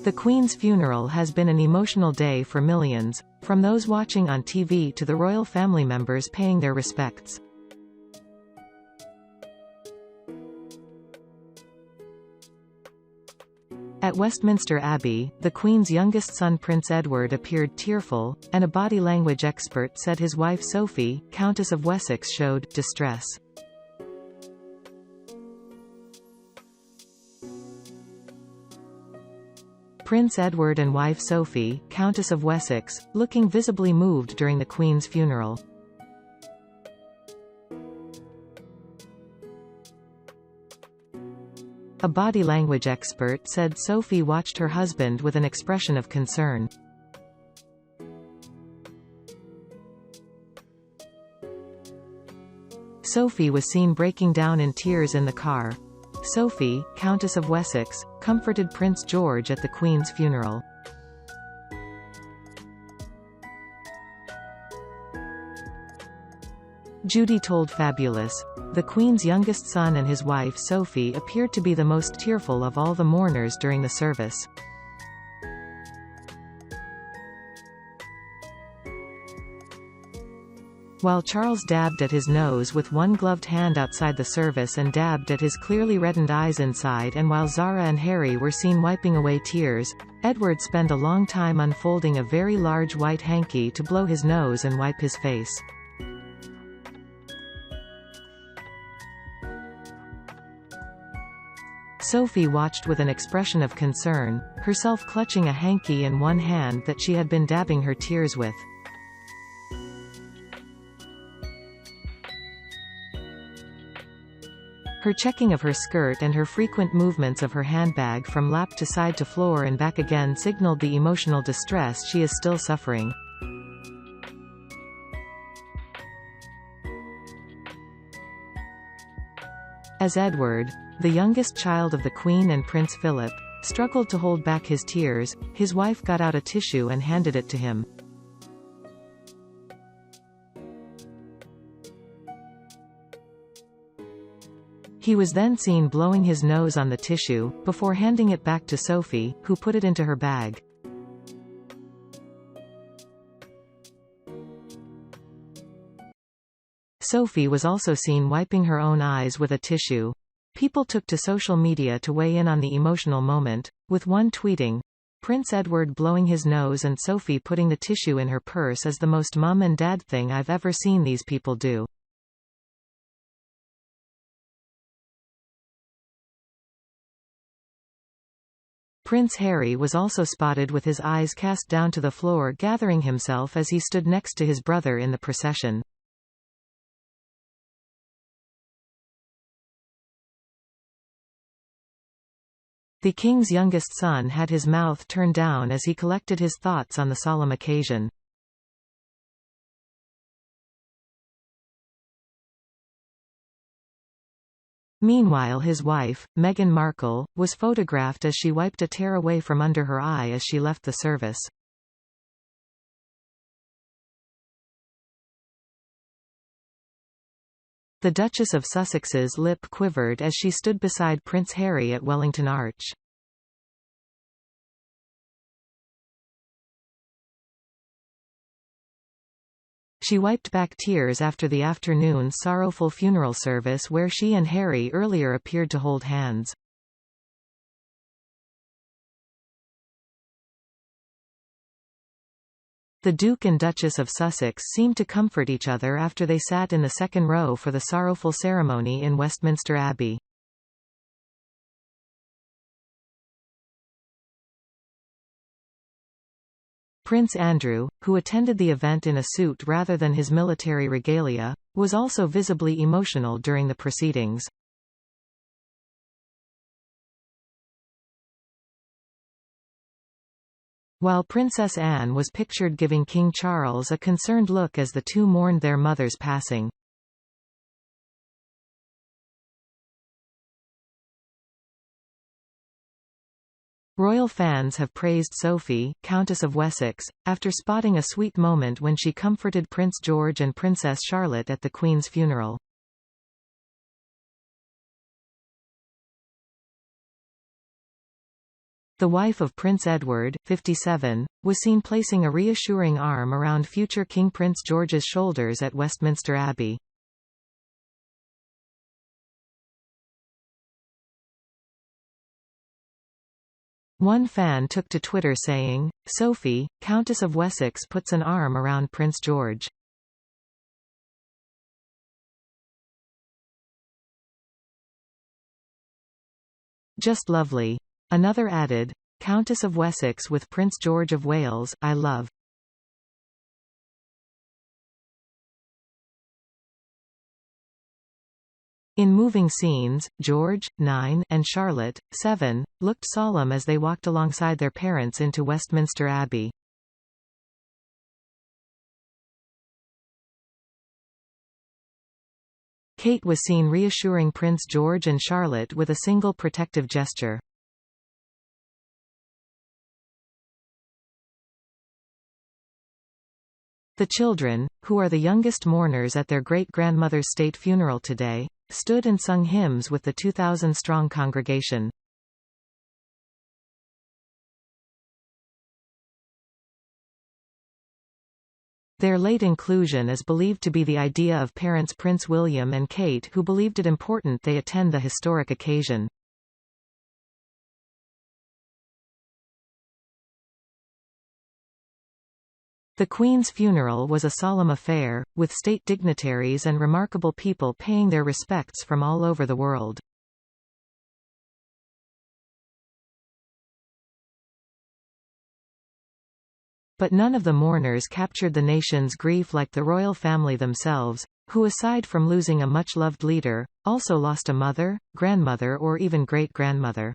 The Queen's funeral has been an emotional day for millions, from those watching on TV to the royal family members paying their respects. At Westminster Abbey, the Queen's youngest son Prince Edward appeared tearful, and a body language expert said his wife Sophie, Countess of Wessex, showed distress. Prince Edward and wife Sophie, Countess of Wessex, looking visibly moved during the Queen's funeral. A body language expert said Sophie watched her husband with an expression of concern. Sophie was seen breaking down in tears in the car. Sophie, Countess of Wessex, comforted Prince George at the Queen's funeral. Judy told Fabulous, "The Queen's youngest son and his wife Sophie appeared to be the most tearful of all the mourners during the service. While Charles dabbed at his nose with one gloved hand outside the service and dabbed at his clearly reddened eyes inside, and while Zara and Harry were seen wiping away tears, Edward spent a long time unfolding a very large white hanky to blow his nose and wipe his face. Sophie watched with an expression of concern, herself clutching a hanky in one hand that she had been dabbing her tears with. Her checking of her skirt and her frequent movements of her handbag from lap to side to floor and back again signaled the emotional distress she is still suffering. As Edward, the youngest child of the Queen and Prince Philip, struggled to hold back his tears, his wife got out a tissue and handed it to him. He was then seen blowing his nose on the tissue, before handing it back to Sophie, who put it into her bag. Sophie was also seen wiping her own eyes with a tissue. People took to social media to weigh in on the emotional moment, with one tweeting, "Prince Edward blowing his nose and Sophie putting the tissue in her purse is the most mum and dad thing I've ever seen these people do." Prince Harry was also spotted with his eyes cast down to the floor, gathering himself as he stood next to his brother in the procession. The king's youngest son had his mouth turned down as he collected his thoughts on the solemn occasion. Meanwhile, his wife, Meghan Markle, was photographed as she wiped a tear away from under her eye as she left the service. The Duchess of Sussex's lip quivered as she stood beside Prince Harry at Wellington Arch. She wiped back tears after the afternoon's sorrowful funeral service where she and Harry earlier appeared to hold hands. The Duke and Duchess of Sussex seemed to comfort each other after they sat in the second row for the sorrowful ceremony in Westminster Abbey. Prince Andrew, who attended the event in a suit rather than his military regalia, was also visibly emotional during the proceedings. While Princess Anne was pictured giving King Charles a concerned look as the two mourned their mother's passing. Royal fans have praised Sophie, Countess of Wessex, after spotting a sweet moment when she comforted Prince George and Princess Charlotte at the Queen's funeral. The wife of Prince Edward, 57, was seen placing a reassuring arm around future King Prince George's shoulders at Westminster Abbey. One fan took to Twitter saying, "Sophie, Countess of Wessex puts an arm around Prince George." Just lovely. Another added, "Countess of Wessex with Prince George of Wales, I love." In moving scenes, George, 9, and Charlotte, 7, looked solemn as they walked alongside their parents into Westminster Abbey. Kate was seen reassuring Prince George and Charlotte with a single protective gesture. The children, who are the youngest mourners at their great-grandmother's state funeral today, stood and sung hymns with the 2,000-strong congregation. Their late inclusion is believed to be the idea of parents Prince William and Kate, who believed it important they attend the historic occasion. The Queen's funeral was a solemn affair, with state dignitaries and remarkable people paying their respects from all over the world. But none of the mourners captured the nation's grief like the royal family themselves, who aside from losing a much-loved leader, also lost a mother, grandmother or even great-grandmother.